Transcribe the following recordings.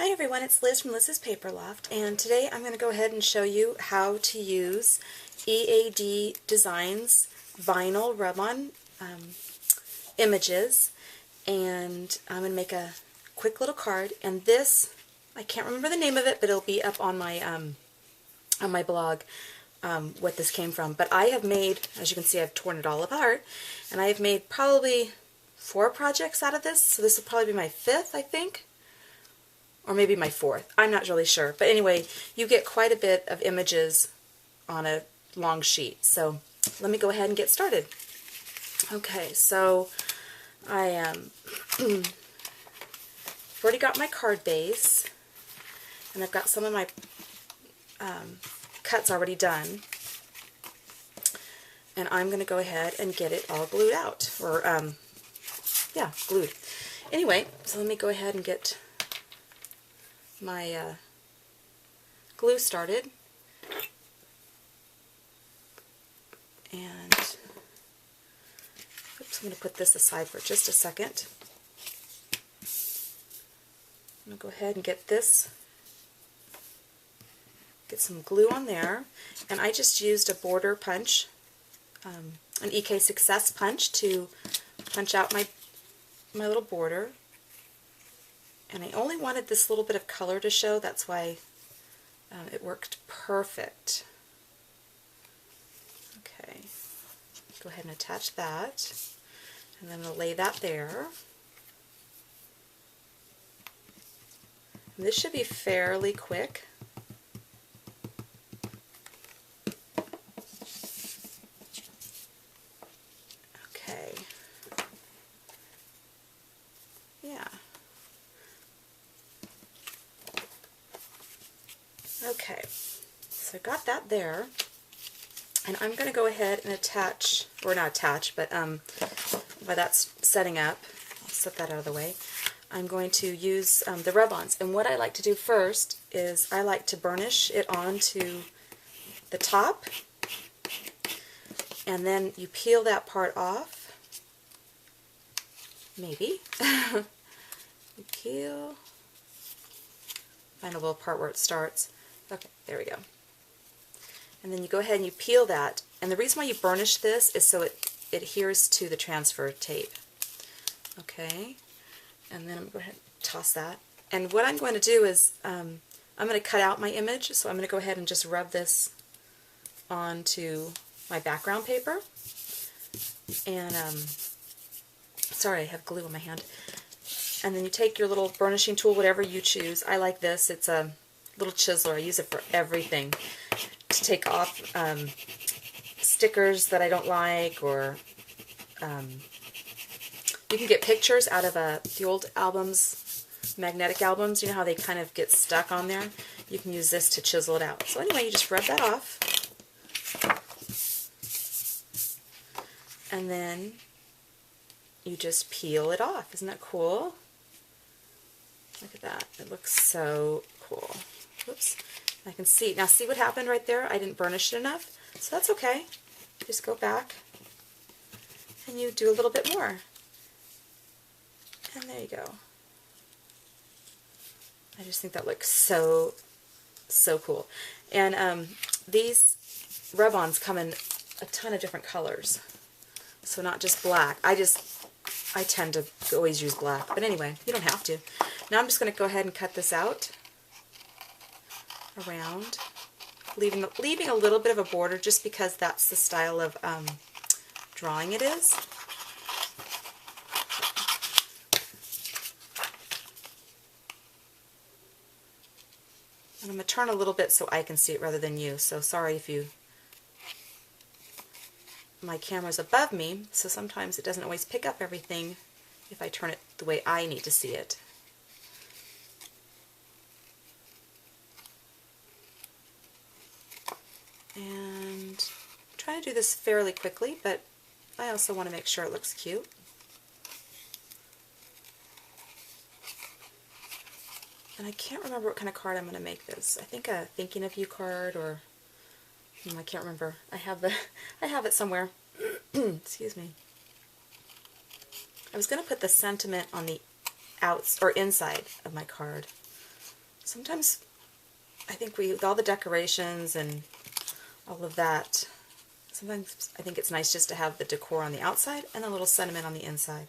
Hi everyone, it's Liz from Liz's Paper Loft, and today I'm going to go ahead and show you how to use EAD Designs vinyl rub-on images, and I'm going to make a quick little card. And this, I can't remember the name of it, but it'll be up on my blog what this came from. But I have made, as you can see, I've torn it all apart, and I have made probably 4 projects out of this, so this will probably be my 5th, I think. Or maybe my 4th. I'm not really sure. But anyway, you get quite a bit of images on a long sheet. So let me go ahead and get started. Okay, so I already got my card base, and I've got some of my cuts already done. And I'm going to go ahead and get it all glued out. Or, yeah, glued. Anyway, so let me go ahead and get my glue started, and oops, I'm going to put this aside for just a second. I'm going to go ahead and get some glue on there, and I just used a border punch, an EK Success punch, to punch out my little border. And I only wanted this little bit of color to show, that's why it worked perfect. Okay, go ahead and attach that, and then I'll lay that there. And this should be fairly quick. Okay. Yeah. Okay, so I got that there, and I'm going to go ahead and attach, or not attach, but while that's setting up, I'll set that out of the way, I'm going to use the rub-ons. And what I like to do first is I like to burnish it onto the top, and then you peel that part off, maybe. You peel, find a little part where it starts. Okay, there we go. And then you go ahead and you peel that. And the reason why you burnish this is so it adheres to the transfer tape. Okay, and then I'm going to go ahead and toss that. And what I'm going to do is I'm going to cut out my image, so I'm going to go ahead and just rub this onto my background paper. And sorry, I have glue on my hand. And then you take your little burnishing tool, whatever you choose. I like this. It's a little chiseler. I use it for everything, to take off stickers that I don't like, or you can get pictures out of the old albums, magnetic albums. You know how they kind of get stuck on there? You can use this to chisel it out. So anyway, you just rub that off, and then you just peel it off. Isn't that cool? Look at that. It looks so cool. Whoops. I can see. Now see what happened right there? I didn't burnish it enough. So that's okay. Just go back and you do a little bit more. And there you go. I just think that looks so cool. And these rub-ons come in a ton of different colors. So not just black. I tend to always use black. But anyway, you don't have to. Now I'm just going to go ahead and cut this out around, leaving a little bit of a border just because that's the style of drawing it is. And I'm going to turn a little bit so I can see it rather than you, so sorry if my camera's above me, so sometimes it doesn't always pick up everything if I turn it the way I need to see it. And I'm trying to do this fairly quickly, but I also want to make sure it looks cute. And I can't remember what kind of card I'm going to make this. I think a thinking of you card, or I can't remember. I have it somewhere. Excuse me. I was going to put the sentiment on the outs or inside of my card. sometimes I think with all the decorations and all of that, sometimes I think it's nice just to have the decor on the outside and a little sentiment on the inside.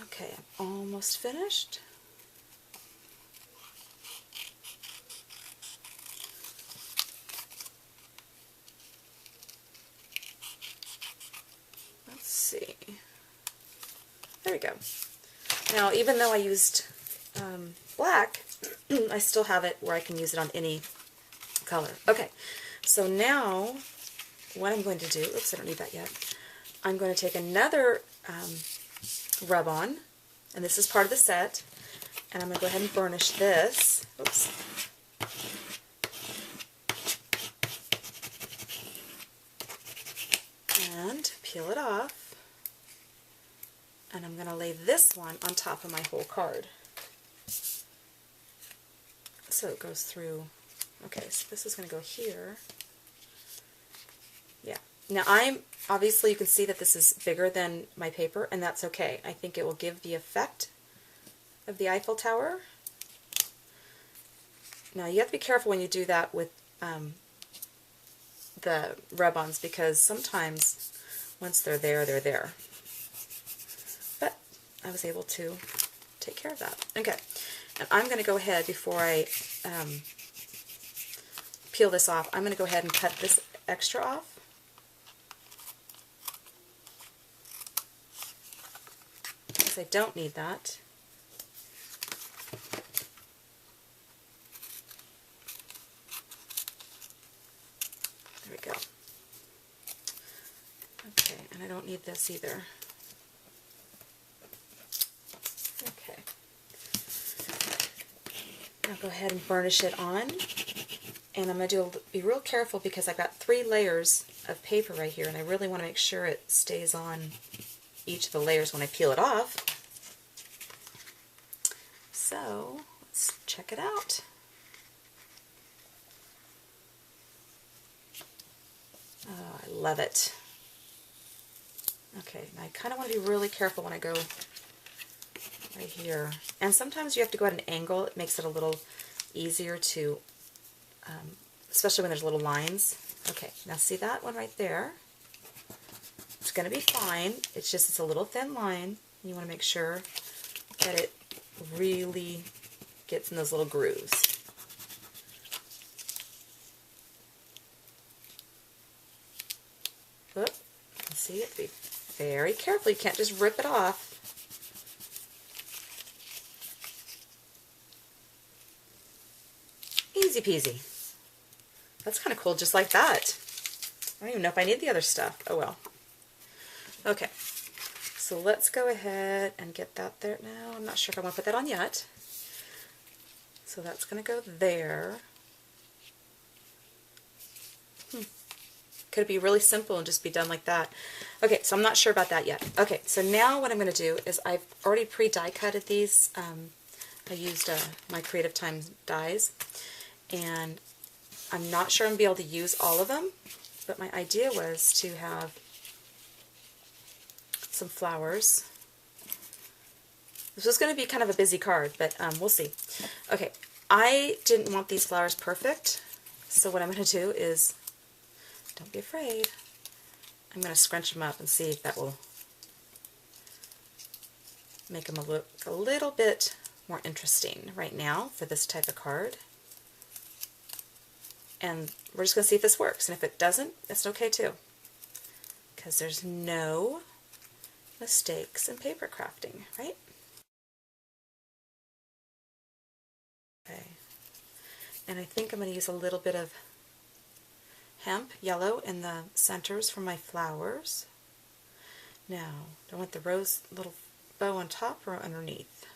Okay, I'm almost finished. Let's see. There we go. Now, even though I used black, I still have it where I can use it on any color. Okay, so now what I'm going to do, oops, I don't need that yet. I'm going to take another rub-on, and this is part of the set, and I'm going to go ahead and burnish this. Oops. And peel it off, and I'm going to lay this one on top of my whole card. So it goes through. Okay, so this is going to go here. Yeah. Now obviously you can see that this is bigger than my paper, and that's okay. I think it will give the effect of the Eiffel Tower. Now you have to be careful when you do that with the rub-ons, because sometimes once they're there, they're there. But I was able to take care of that. Okay, and I'm going to go ahead, before I peel this off, I'm going to go ahead and cut this extra off. Because I don't need that. There we go. Okay, and I don't need this either. Okay. Now go ahead and burnish it on. And I'm going to be real careful because I've got 3 layers of paper right here, and I really want to make sure it stays on each of the layers when I peel it off. So let's check it out. Oh, I love it. Okay, now I kind of want to be really careful when I go right here. And sometimes you have to go at an angle. It makes it a little easier to, especially when there's little lines. Okay, now see that one right there? It's going to be fine. It's just it's a little thin line. You want to make sure that it really gets in those little grooves. Whoop. See, you have to be very careful. You can't just rip it off. Easy peasy. That's kind of cool just like that. I don't even know if I need the other stuff. Oh well. Okay. So let's go ahead and get that there now. I'm not sure if I want to put that on yet. So that's going to go there. Could it be really simple and just be done like that? Okay, so I'm not sure about that yet. Okay, so now what I'm going to do is I've already pre-die cutted these. I used my Creative Time dies, and I'm not sure I'm going to be able to use all of them, but my idea was to have some flowers. This was going to be kind of a busy card, but we'll see. Okay, I didn't want these flowers perfect, so what I'm going to do is, don't be afraid, I'm going to scrunch them up and see if that will make them look a little bit more interesting right now for this type of card. And we're just going to see if this works, and if it doesn't, it's okay too, because there's no mistakes in paper crafting, right? Okay, and I think I'm going to use a little bit of hemp yellow in the centers for my flowers. Now, do I want the rose little bow on top or underneath?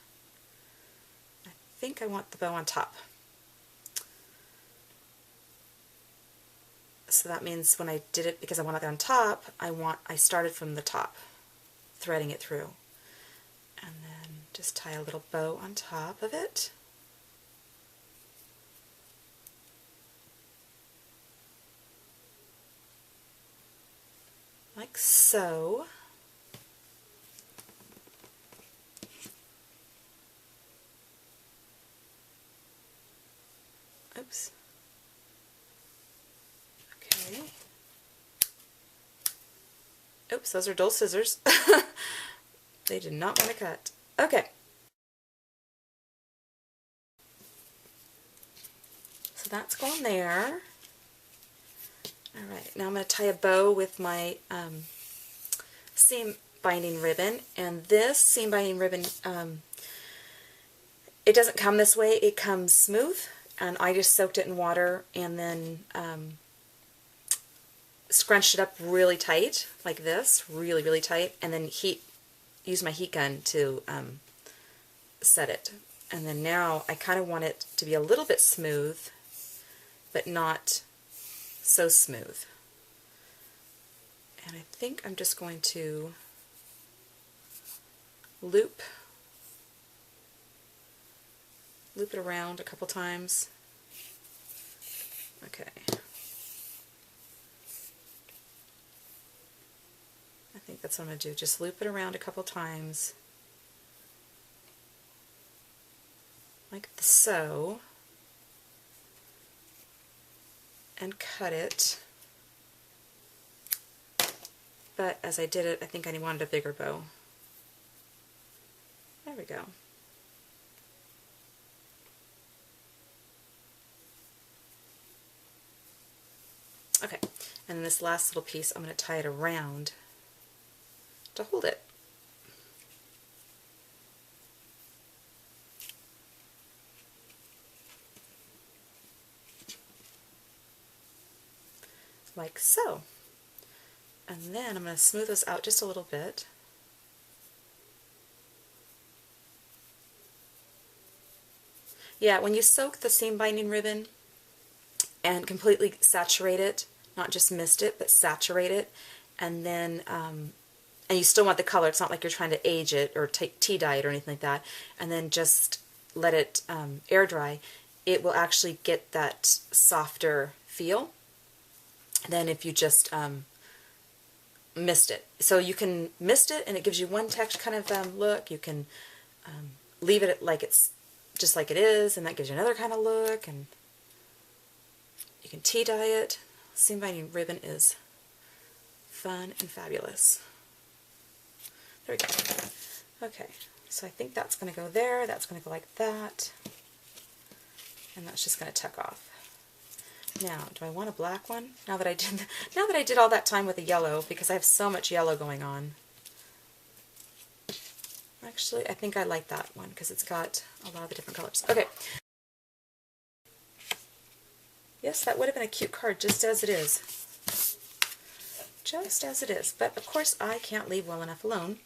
I think I want the bow on top. So that means when I did it, because I want it on top, I started from the top, threading it through. And then just tie a little bow on top of it. Like so. Okay. Oops, those are dull scissors. They did not want to cut. Okay. So that's going there. Alright, now I'm going to tie a bow with my seam binding ribbon, and this seam binding ribbon, it doesn't come this way, it comes smooth, and I just soaked it in water and then scrunched it up really tight, like this, really, really tight, and then use my heat gun to set it. And then now I kind of want it to be a little bit smooth, but not so smooth. And I think I'm just going to loop it around a couple times. Okay. I think that's what I'm going to do. Just loop it around a couple times, like so, and cut it. But as I did it, I think I wanted a bigger bow. There we go. Okay, and then this last little piece, I'm going to tie it around to hold it. Like so. And then I'm going to smooth this out just a little bit. Yeah, when you soak the seam binding ribbon and completely saturate it, not just mist it, but saturate it, and then, and you still want the color, it's not like you're trying to age it or tea dye it or anything like that, and then just let it air dry, it will actually get that softer feel than if you just mist it. So you can mist it and it gives you one texture kind of look. You can leave it like it's just like it is, and that gives you another kind of look, and you can tea dye it. Seam binding ribbon is fun and fabulous. There we go. Okay, so I think that's going to go there, that's going to go like that, and that's just going to tuck off. Now, do I want a black one? Now that I did all that time with the yellow, because I have so much yellow going on. Actually, I think I like that one because it's got a lot of the different colors. Okay. Yes, that would have been a cute card just as it is. Just as it is. But of course I can't leave well enough alone.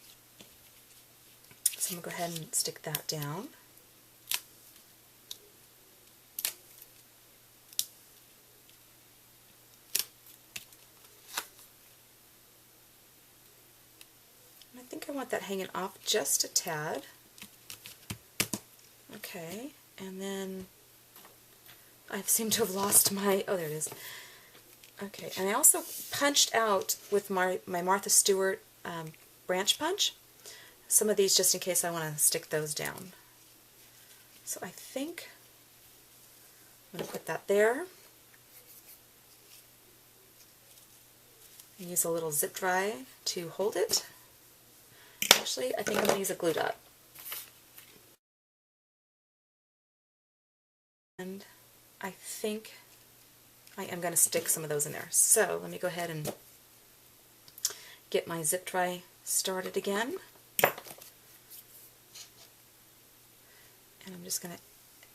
So I'm going to go ahead and stick that down. And I think I want that hanging off just a tad. Okay, and then I seem to have lost my, oh there it is. Okay, and I also punched out with my Martha Stewart branch punch. Some of these just in case I want to stick those down. So I think I'm going to put that there. And use a little zip dry to hold it. Actually, I think I'm going to use a glue dot. And I think I am going to stick some of those in there. So let me go ahead and get my zip dry started again. And I'm just going to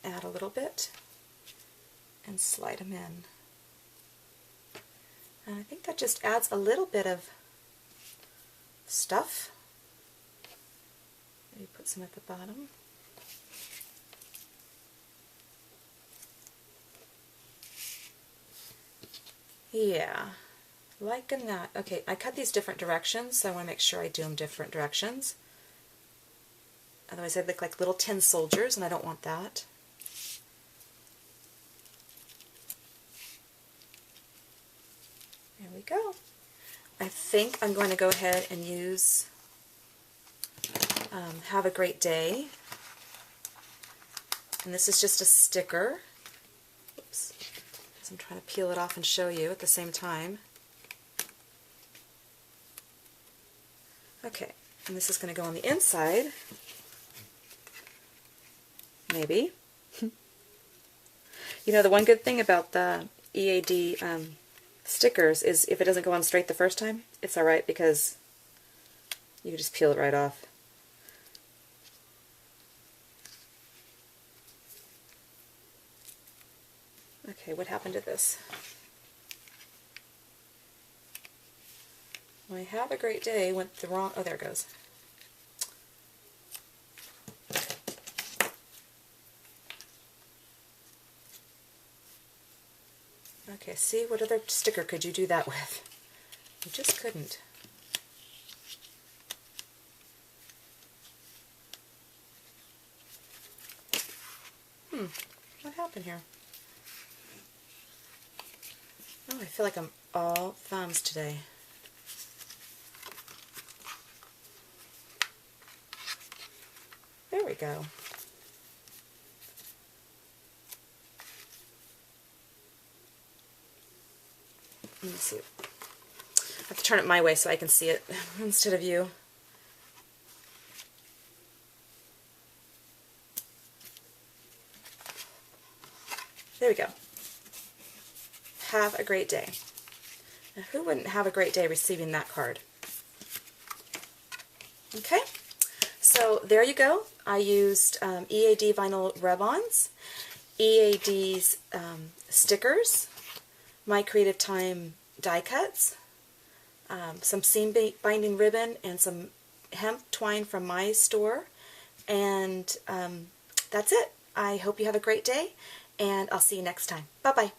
add a little bit and slide them in. And I think that just adds a little bit of stuff. Maybe put some at the bottom. Yeah, liking that. Okay, I cut these different directions, so I want to make sure I do them different directions. Otherwise they look like little tin soldiers, and I don't want that. There we go. I think I'm going to go ahead and use Have a Great Day. And this is just a sticker. Oops. I'm trying to peel it off and show you at the same time. Okay, and this is going to go on the inside. Maybe. You know, the one good thing about the EAD stickers is if it doesn't go on straight the first time, it's alright because you can just peel it right off. Okay, what happened to this? My have a great day went the wrong... Oh, there it goes. Okay, see, what other sticker could you do that with? You just couldn't. What happened here? Oh, I feel like I'm all thumbs today. There we go. Let me see. I have to turn it my way so I can see it instead of you. There we go. Have a great day. Now, who wouldn't have a great day receiving that card? Okay, so there you go. I used EAD vinyl rub-ons, EAD's stickers, My Creative Time die cuts, some seam binding ribbon, and some hemp twine from my store, and that's it. I hope you have a great day, and I'll see you next time. Bye-bye.